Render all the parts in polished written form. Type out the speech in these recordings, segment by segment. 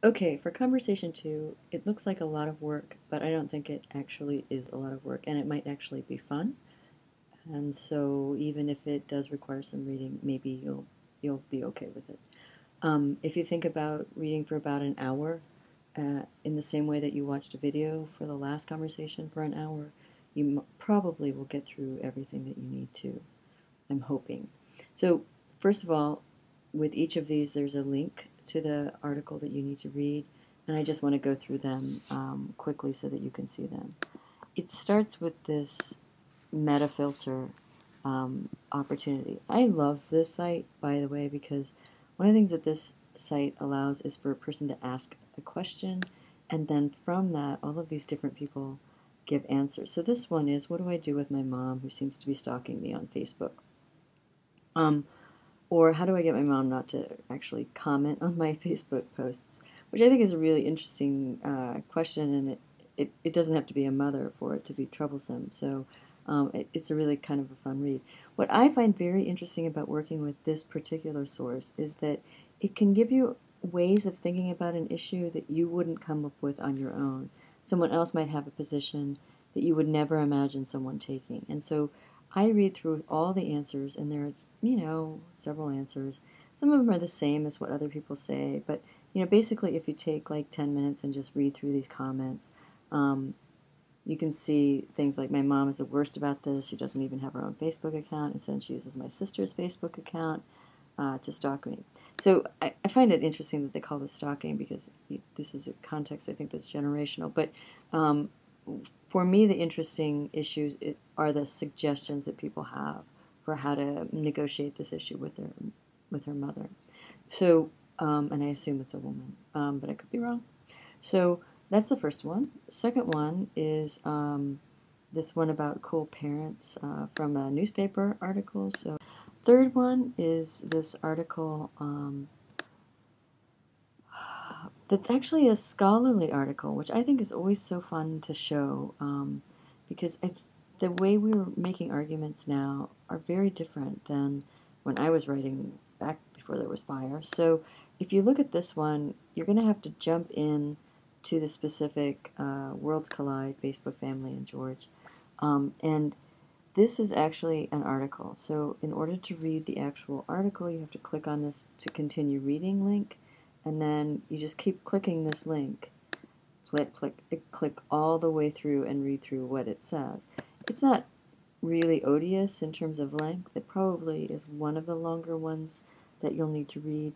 Okay, for conversation two, it looks like a lot of work, but I don't think it actually is a lot of work, and it might actually be fun. And so even if it does require some reading, maybe you'll be okay with it. If you think about reading for about an hour, in the same way that you watched a video for the last conversation for an hour, you probably will get through everything that you need to. I'm hoping. So first of all, with each of these, there's a link to the article that you need to read, and I just want to go through them quickly so that you can see them. It starts with this meta filter opportunity. I love this site, by the way, because one of the things that this site allows is for a person to ask a question, and then from that, all of these different people give answers. So this one is, what do I do with my mom who seems to be stalking me on Facebook? Um, or how do I get my mom not to actually comment on my Facebook posts? Which I think is a really interesting question, and it doesn't have to be a mother for it to be troublesome. So it's a really kind of a fun read. What I find very interesting about working with this particular source is that it can give you ways of thinking about an issue that you wouldn't come up with on your own. Someone else might have a position that you would never imagine someone taking. And so I read through all the answers, and there are, several answers. Some of them are the same as what other people say, but, basically if you take like 10 minutes and just read through these comments, you can see things like, my mom is the worst about this. She doesn't even have her own Facebook account. Instead, she uses my sister's Facebook account to stalk me. So I find it interesting that they call this stalking because this is a context, I think, that's generational. But for me, the interesting issues are the suggestions that people have for how to negotiate this issue with her mother. So, and I assume it's a woman, but I could be wrong. So that's the first one. Second one is this one about cool parents from a newspaper article. So third one is this article that's actually a scholarly article, which I think is always so fun to show because the way we were making arguments now are very different than when I was writing back before there was fire. So if you look at this one, you're going to have to jump in to the specific Worlds Collide, Facebook Family, and George. And this is actually an article. So in order to read the actual article, you have to click on this to continue reading link, and then you just keep clicking this link. Click all the way through and read through what it says. It's not really odious in terms of length. It probably is one of the longer ones that you'll need to read.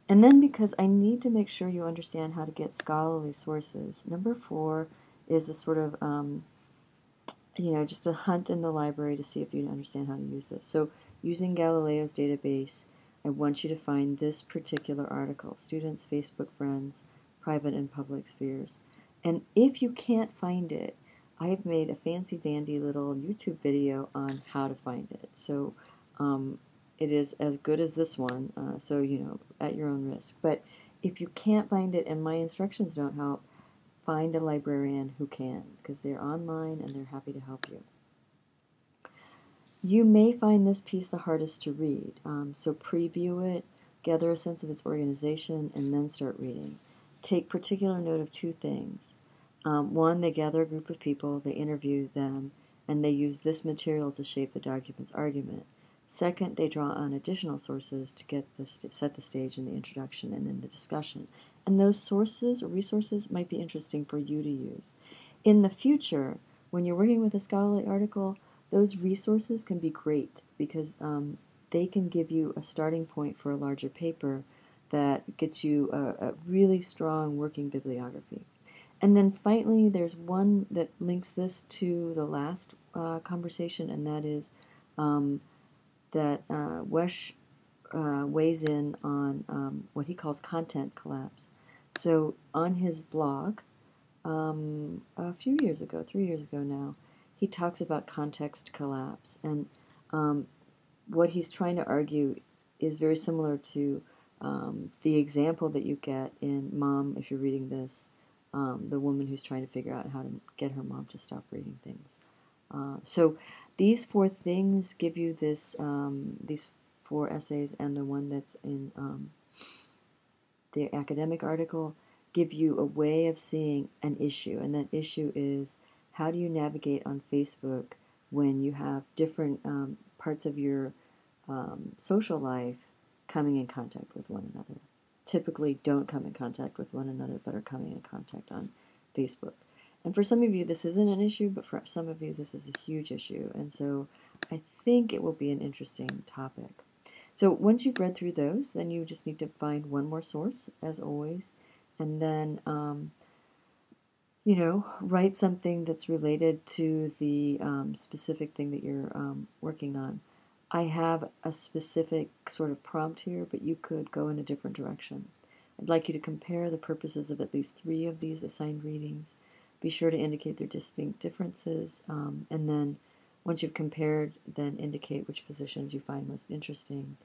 And then because I need to make sure you understand how to get scholarly sources, number 4 is a sort of, just a hunt in the library to see if you understand how to use this. So using Galileo's database, I want you to find this particular article, Students' Facebook Friends, Private and Public Spheres. And if you can't find it, I have made a fancy dandy little YouTube video on how to find it. So it is as good as this one, so, at your own risk. But if you can't find it and my instructions don't help, find a librarian who can, because they're online and they're happy to help you. You may find this piece the hardest to read, so preview it, gather a sense of its organization, and then start reading. Take particular note of 2 things. One, they gather a group of people, they interview them, and they use this material to shape the document's argument. Second, they draw on additional sources to set the stage in the introduction and in the discussion. And those sources or resources might be interesting for you to use. In the future, when you're working with a scholarly article, those resources can be great because they can give you a starting point for a larger paper that gets you a really strong working bibliography. And then finally, there's one that links this to the last conversation, and that is that Wesh weighs in on what he calls content collapse. So on his blog, a few years ago, 3 years ago now, he talks about context collapse. And what he's trying to argue is very similar to the example that you get in Mom, if you're reading this, the woman who's trying to figure out how to get her mom to stop reading things. So these 4 things give you this, these 4 essays and the one that's in the academic article give you a way of seeing an issue, and that issue is how do you navigate on Facebook when you have different parts of your social life coming in contact with one another. Typically don't come in contact with one another, but are coming in contact on Facebook. And for some of you, this isn't an issue, but for some of you, this is a huge issue. And so I think it will be an interesting topic. So once you've read through those, then you just need to find one more source, as always, and then, write something that's related to the specific thing that you're working on. I have a specific sort of prompt here, but you could go in a different direction. I'd like you to compare the purposes of at least 3 of these assigned readings. Be sure to indicate their distinct differences, and then once you've compared, then indicate which positions you find most interesting.